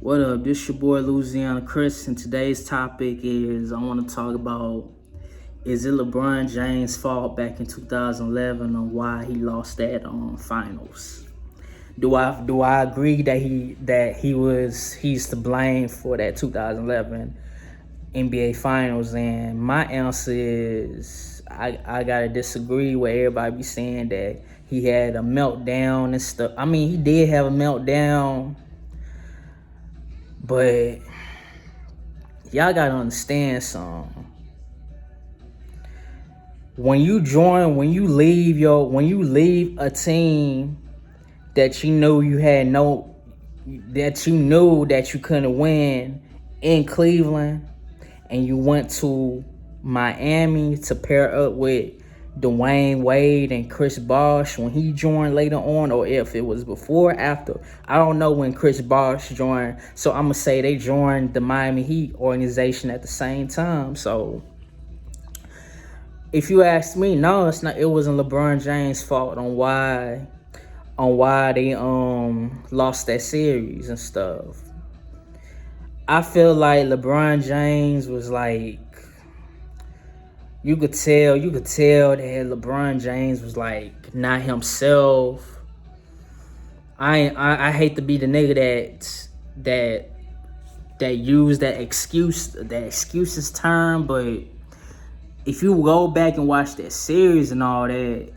What up? This your boy Louisiana Chris, and today's topic is I want to talk about, is it LeBron James' fault back in 2011 on why he lost that finals? Do I agree he's to blame for that 2011 NBA Finals? And my answer is I gotta disagree with everybody be saying that he had a meltdown and stuff. I mean, he did have a meltdown, but y'all gotta understand something. When you leave a team that you knew that you couldn't win in Cleveland, and you went to Miami to pair up with Dwayne Wade and Chris Bosh when he joined later on, or if it was before or after. I don't know when Chris Bosh joined, so I'm gonna say they joined the Miami Heat organization at the same time. So if you ask me, no, it's not. It wasn't LeBron James' fault on why they lost that series and stuff. I feel like LeBron James was like, you could tell that LeBron James was like not himself. I hate to be the nigga that used that excuses term, but if you go back and watch that series and all that,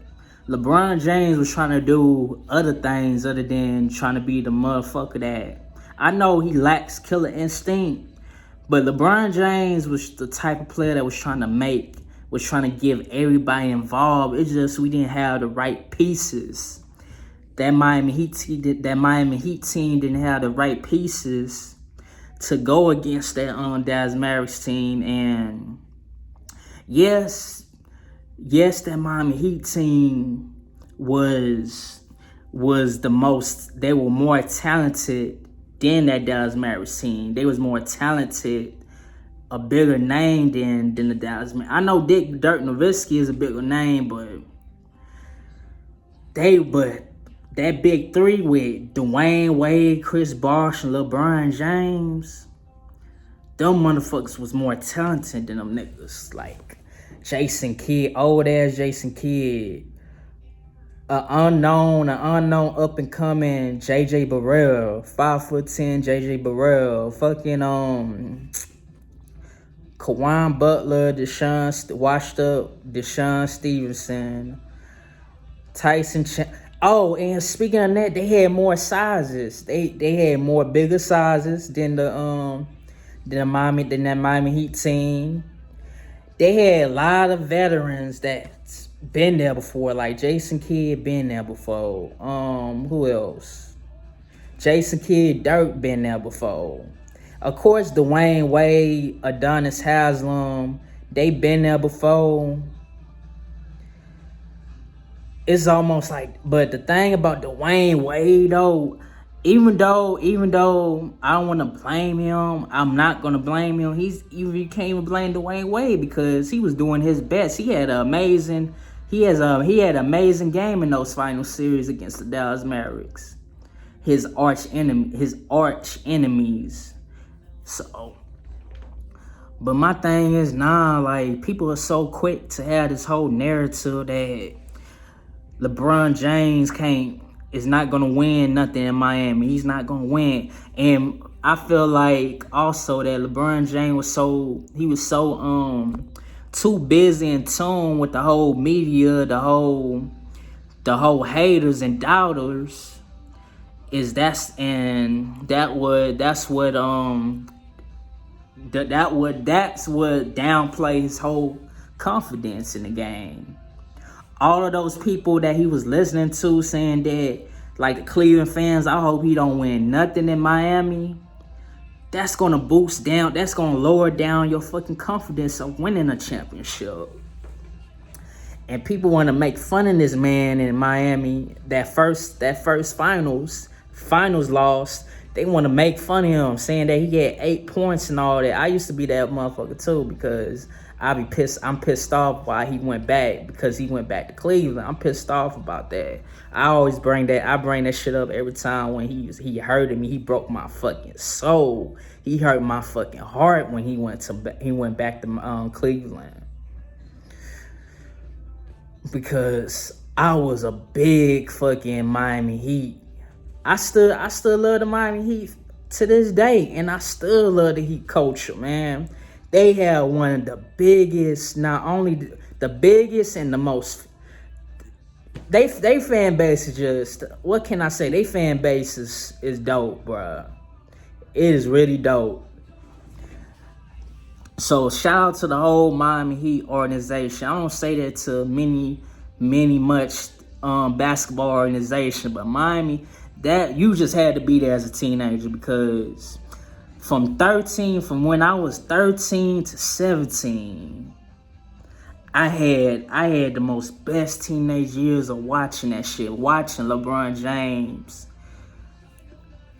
LeBron James was trying to do other things other than trying to be the motherfucker that, I know he lacks killer instinct, but LeBron James was the type of player that was trying to give everybody involved. It's just we didn't have the right pieces. That Miami Heat team didn't have the right pieces to go against that Dallas Mavericks team. And yes, that Miami Heat team was the most. They were more talented than that Dallas Mavericks team. They was more talented, a bigger name than the Dallas Mavericks. I know Dirk Nowitzki is a bigger name, but that big three with Dwayne Wade, Chris Bosh, and LeBron James, them motherfuckers was more talented than them niggas. Like Jason Kidd, old ass Jason Kidd, an unknown up and coming JJ Barrell, 5'10" JJ Barrell, fucking Kawan Butler, washed up Deshaun Stevenson, Tyson. Oh, and speaking of that, they had more sizes. They had more bigger sizes than that Miami Heat team. They had a lot of veterans that's been there before, like Jason Kidd been there before. Who else? Jason Kidd, Dirk been there before. Of course, Dwayne Wade, Adonis Haslam, they been there before. It's almost like, but the thing about Dwayne Wade though, even though I don't want to blame him, I'm not gonna blame him. You can't even blame Dwayne Wade because he was doing his best. He had an amazing game in those final series against the Dallas Mavericks. His arch enemies. So, but my thing is, like, people are so quick to have this whole narrative that LeBron James is not gonna win nothing in Miami. He's not gonna win. And I feel like also that LeBron James was so too busy in tune with the whole media, the whole haters and doubters. That's what downplays his whole confidence in the game. All of those people that he was listening to saying that, like the Cleveland fans, I hope he don't win nothing in Miami. That's gonna lower down your fucking confidence of winning a championship. And people want to make fun of this man in Miami. That first finals loss, they want to make fun of him, saying that he had 8 points and all that. I used to be that motherfucker too, because I'm pissed off why he went back, because he went back to Cleveland. I'm pissed off about that. I bring that shit up every time when he hurted me. He broke my fucking soul. He hurt my fucking heart when he went back to Cleveland, because I was a big fucking Miami Heat. I still love the Miami Heat to this day, and I still love the Heat culture, man. They have one of the biggest, not only the biggest and the most. They fan base is just, what can I say? They fan base is dope, bro. It is really dope. So shout out to the whole Miami Heat organization. I don't say that to much basketball organization, but Miami, that you just had to be there as a teenager, because from when I was 13 to 17, I had the most best teenage years of watching that shit, watching LeBron James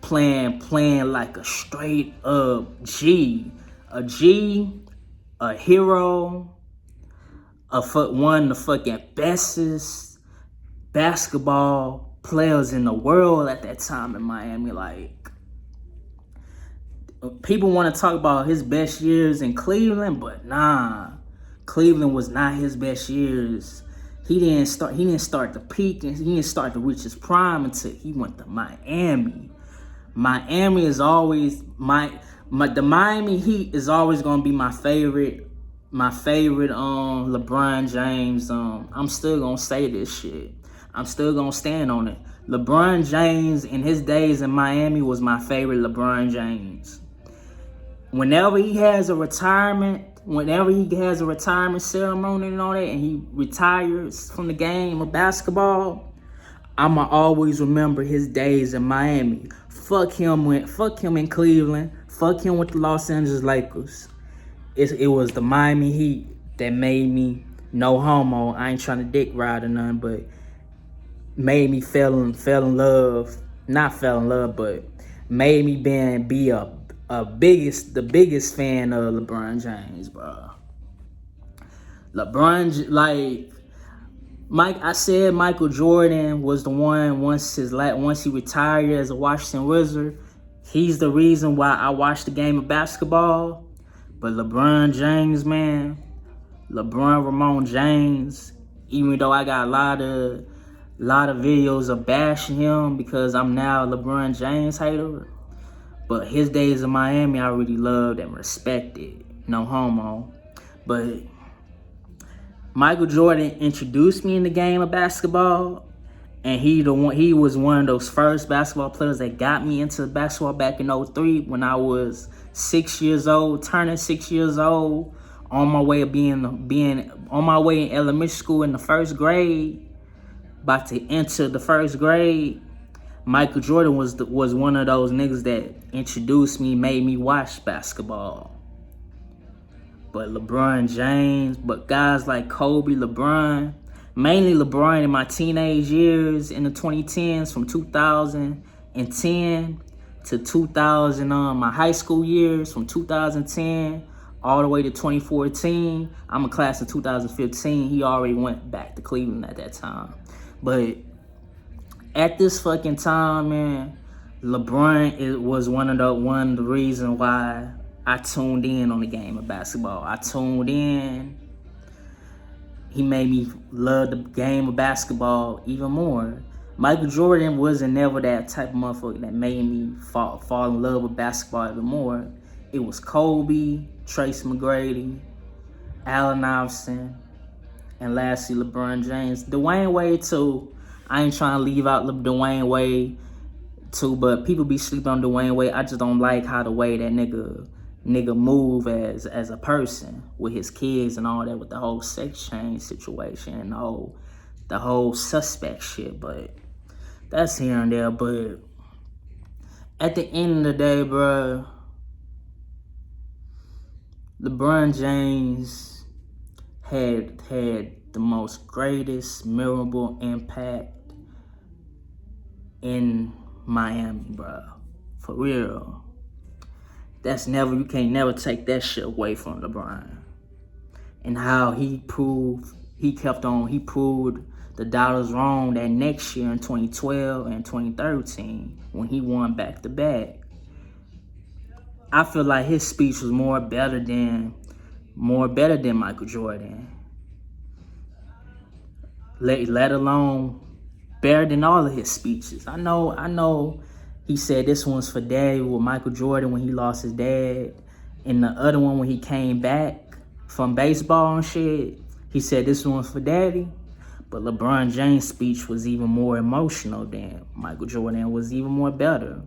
playing like a straight up G, a hero, one of the fucking bestest basketball players in the world at that time in Miami. Like, people want to talk about his best years in Cleveland, but nah, Cleveland was not his best years. He didn't start to peak, and he didn't start to reach his prime until he went to Miami. Miami is always the Miami Heat is always gonna be my favorite LeBron James. I'm still gonna say this shit. I'm still gonna stand on it. LeBron James in his days in Miami was my favorite LeBron James. Whenever he has a retirement ceremony and all that, and he retires from the game of basketball, I'ma always remember his days in Miami. Fuck him in Cleveland. Fuck him with the Los Angeles Lakers. It was the Miami Heat that made me, no homo, I ain't trying to dick ride or nothing, but made me fell in love. Not fell in love, but made me be the biggest fan of LeBron James, bro. I said Michael Jordan was the one once he retired as a Washington Wizard. He's the reason why I watched the game of basketball. But LeBron James, man, LeBron Ramon James, even though I got a lot of videos of bashing him because I'm now a LeBron James hater, but his days in Miami I really loved and respected. No homo. But Michael Jordan introduced me in the game of basketball, and he was one of those first basketball players that got me into basketball back in 2003 when I was 6 years old, turning 6 years old, on my way of being on my way in elementary school in the first grade, about to enter the first grade. Michael Jordan was one of those niggas that introduced me, made me watch basketball. But LeBron James, but guys like Kobe, LeBron, mainly LeBron in my teenage years in the 2010s, from 2010 to 2000, my high school years, from 2010 all the way to 2014. I'm a class of 2015. He already went back to Cleveland at that time. But at this fucking time, man, LeBron was one of the reasons why I tuned in on the game of basketball. I tuned in. He made me love the game of basketball even more. Michael Jordan wasn't never that type of motherfucker that made me fall in love with basketball even more. It was Kobe, Tracy McGrady, Allen Iverson, and lastly LeBron James. Dwayne Wade too. I ain't trying to leave out Dwayne Wade too, but people be sleeping on Dwayne Wade. I just don't like how the way that nigga move as a person with his kids and all that, with the whole sex change situation and the whole suspect shit. But that's here and there. But at the end of the day, bro, LeBron James had the most greatest memorable impact in Miami, bro. For real. You can't never take that shit away from LeBron. and how he proved the dollars wrong that next year in 2012 and 2013 when he won back to back. I feel like his speech was more better than Michael Jordan. Let alone better than all of his speeches. I know he said this one's for Daddy with Michael Jordan when he lost his dad, and the other one when he came back from baseball and shit, he said this one's for Daddy. But LeBron James' speech was even more emotional than Michael Jordan, was even more better.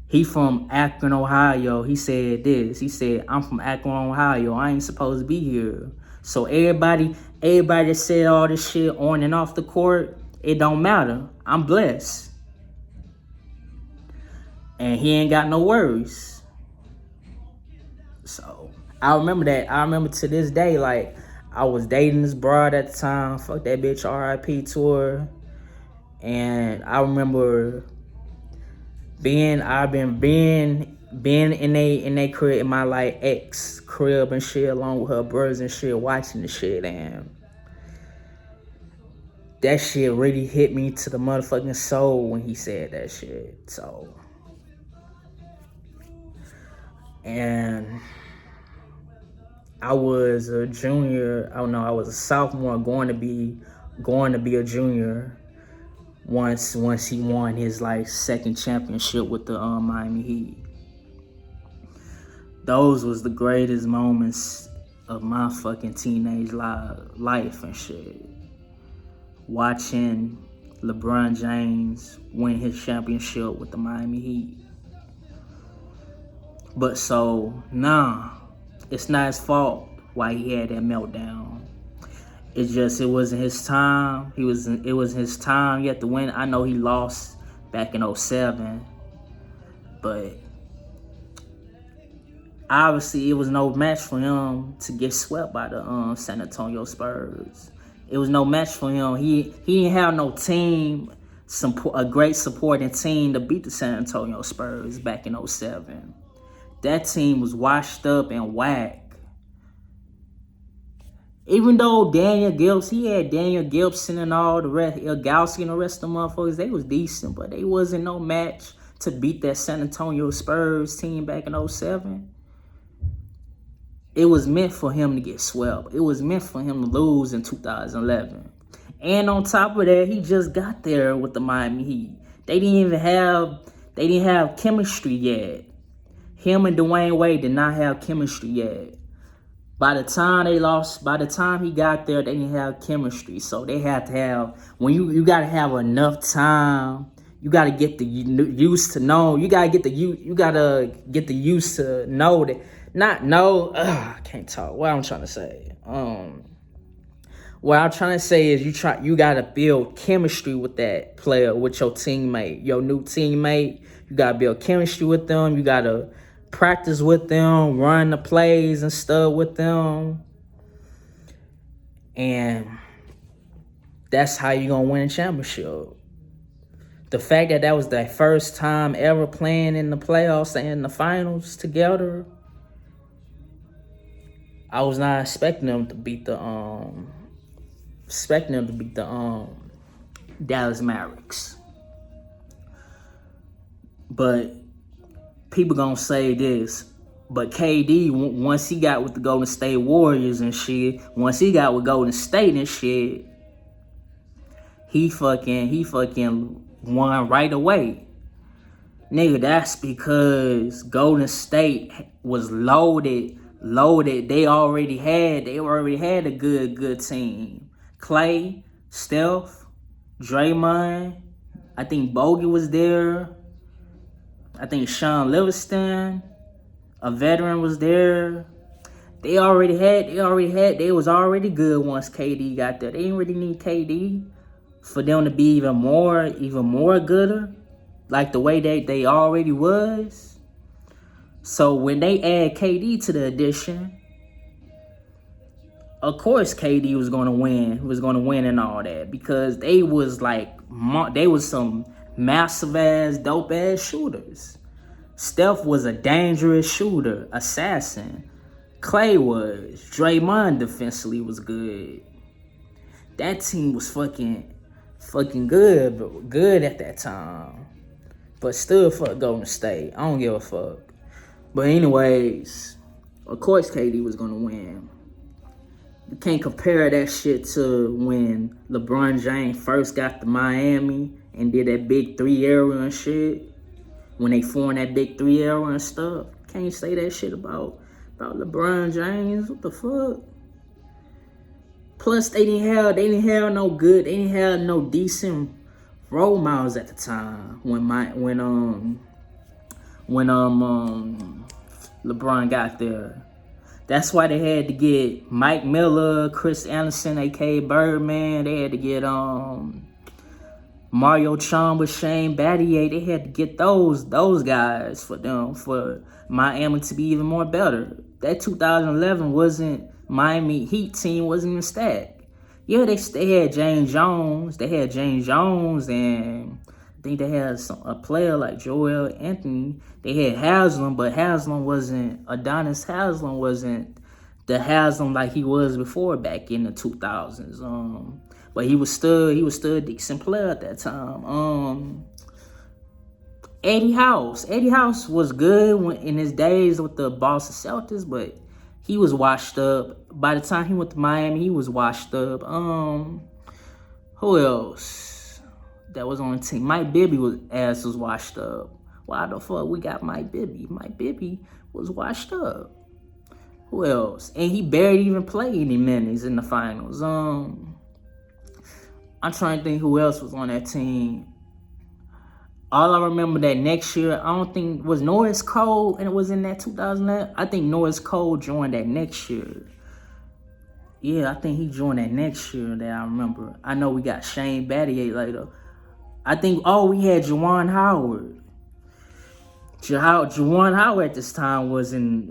He from Akron, Ohio. He said this. He said, I'm from Akron, Ohio. I ain't supposed to be here. So everybody that said all this shit on and off the court, it don't matter. I'm blessed. And he ain't got no worries. So I remember that. I remember to this day, like, I was dating this broad at the time. Fuck that bitch, R.I.P. tour. And I remember being in a crib, in my like ex crib and shit, along with her brothers and shit, watching the shit, and that shit really hit me to the motherfucking soul when he said that shit. So, and I was a junior. I was a sophomore, going to be a junior. Once he won his like second championship with the Miami Heat. Those was the greatest moments of my fucking teenage life and shit. Watching LeBron James win his championship with the Miami Heat. But so, nah, it's not his fault why he had that meltdown. It's just, it wasn't his time. It wasn't his time yet to win. I know he lost back in 2007, but obviously it was no match for him to get swept by the San Antonio Spurs. It was no match for him. He didn't have no team, a great supporting team to beat the San Antonio Spurs back in 2007. That team was washed up and whacked. Even though he had Daniel Gibson and all the rest, Ilgauskas and the rest of the motherfuckers, they was decent, but they wasn't no match to beat that San Antonio Spurs team back in 2007. It was meant for him to get swept. It was meant for him to lose in 2011. And on top of that, he just got there with the Miami Heat. They didn't have chemistry yet. Him and Dwayne Wade did not have chemistry yet. By the time he got there, they didn't have chemistry. So they had to have, when you got to have enough time, you got to get the used to know. You got to get the used to know that, not know, I can't talk. What I'm trying to say. What I'm trying to say is you got to build chemistry with that player, with your teammate, your new teammate. You got to build chemistry with them. You got to practice with them, run the plays and stuff with them. And that's how you're going to win a championship. The fact that was their first time ever playing in the playoffs and in the finals together, I was not expecting them to beat the Dallas Mavericks. But people gonna say this, but KD, once he got with the Golden State Warriors and shit, once he got with Golden State and shit, he fucking won right away. Nigga, that's because Golden State was loaded. They already had a good team. Clay, Steph, Draymond, I think Bogut was there. I think Sean Livingston, a veteran, was there. They was already good once KD got there. They didn't really need KD for them to be even more gooder, like the way they already was. So when they add KD to the addition, of course KD was going to win. He was going to win and all that, because they was some massive ass, dope ass shooters. Steph was a dangerous shooter, assassin. Clay was. Draymond defensively was good. That team was fucking good at that time. But still fuck Golden State. I don't give a fuck. But anyways, of course KD was gonna win. You can't compare that shit to when LeBron James first got to Miami and did that big 3 era and shit. When they formed that big 3 era and stuff. Can't say that shit about LeBron James. What the fuck? Plus they didn't have no decent role models at the time when LeBron got there. That's why they had to get Mike Miller, Chris Anderson, aka Birdman. They had to get Mario Chalmers, Shane Battier. They had to get those guys for Miami to be even more better. That 2011 Miami Heat team wasn't even stacked. Yeah, they had James Jones. And I think they had a player like Joel Anthony. They had Haslam, but Adonis Haslam wasn't the Haslam like he was before back in the 2000s. But he was still a decent player at that time. Eddie House was good in his days with the Boston Celtics, but he was washed up. By the time he went to Miami, he was washed up. Who else that was on the team? Mike Bibby was washed up. Why the fuck we got Mike Bibby? Mike Bibby was washed up. Who else? And he barely even played any minutes in the finals. I'm trying to think who else was on that team. All I remember that next year, I don't think was Norris Cole, and it was in that 2011. I think Norris Cole joined that next year. Yeah, I think he joined that next year that I remember. I know we got Shane Battier later. I think, we had Juwan Howard. Juwan Howard at this time was in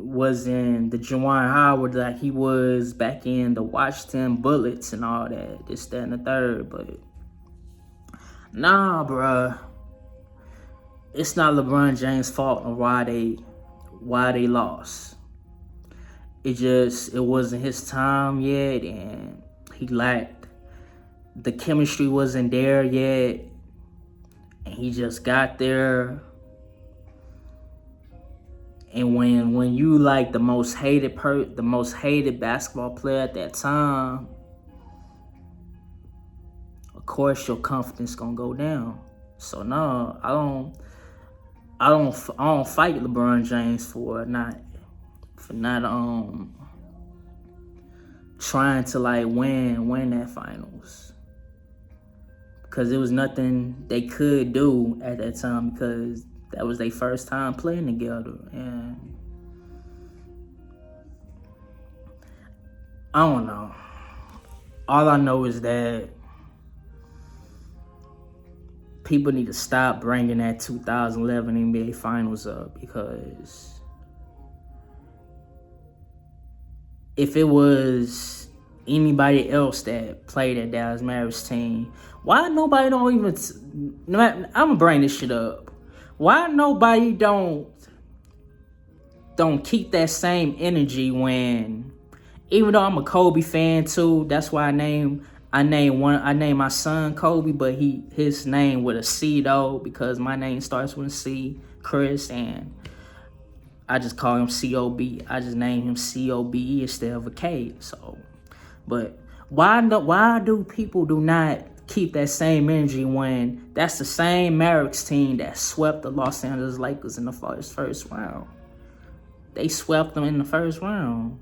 the Juwan Howard like he was back in the Washington Bullets and all that. This, that, and the third. But, nah, bruh. It's not LeBron James' fault on why they lost. It wasn't his time yet, and he lacked. The chemistry wasn't there yet, and he just got there. And when you like the most hated basketball player at that time, of course your confidence gonna go down. So no, I don't fight LeBron James for not trying to like win that finals, because there was nothing they could do at that time because that was their first time playing together. And I don't know. All I know is that people need to stop bringing that 2011 NBA Finals up, because if it was anybody else that played at Dallas Mavericks team, why nobody don't even... I'm gonna bring this shit up. Why nobody don't keep that same energy when... Even though I'm a Kobe fan too, that's why I named my son Kobe, but his name with a C though, because my name starts with a C, Chris, and I just call him C-O-B. I just named him C-O-B-E instead of a K. So, but why do people do not keep that same energy when that's the same Mavericks team that swept the Los Angeles Lakers in the first round? They swept them in the first round.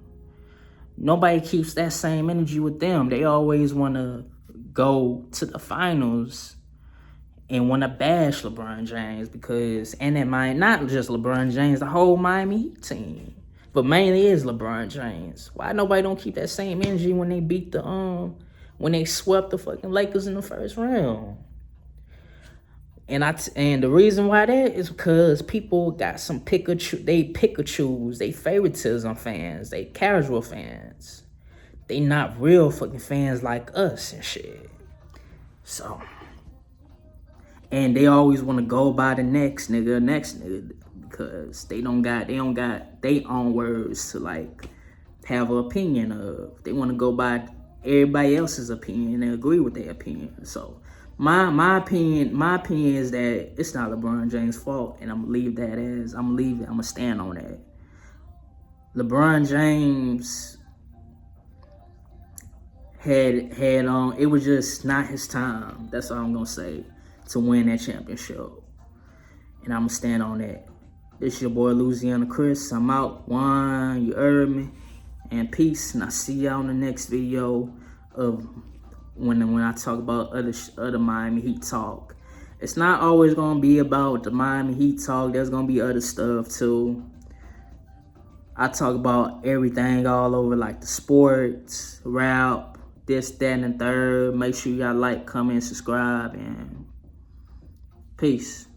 Nobody keeps that same energy with them. They always want to go to the finals and want to bash LeBron James, and that might not just LeBron James, the whole Miami Heat team, but mainly is LeBron James. Why nobody don't keep that same energy when they beat when they swept the fucking Lakers in the first round? And the reason why that is because people got some pick or choose, they favoritism fans, they casual fans. They not real fucking fans like us and shit. So, and they always want to go by the next nigga, because they don't got their own words to like have an opinion of. They want to go by everybody else's opinion and agree with their opinion. So my opinion is that it's not LeBron James' fault, and I'm gonna leave that as I'm gonna stand on that. LeBron James had it was just not his time. That's all I'm gonna say, to win that championship. And I'm gonna stand on that. This your boy Louisiana Chris. I'm out. One, you heard me. And peace. And I'll see y'all in the next video of when I talk about other Miami Heat talk. It's not always gonna be about the Miami Heat talk. There's gonna be other stuff too. I talk about everything all over, like the sports, rap, this, that, and the third. Make sure y'all like, comment, subscribe, and peace.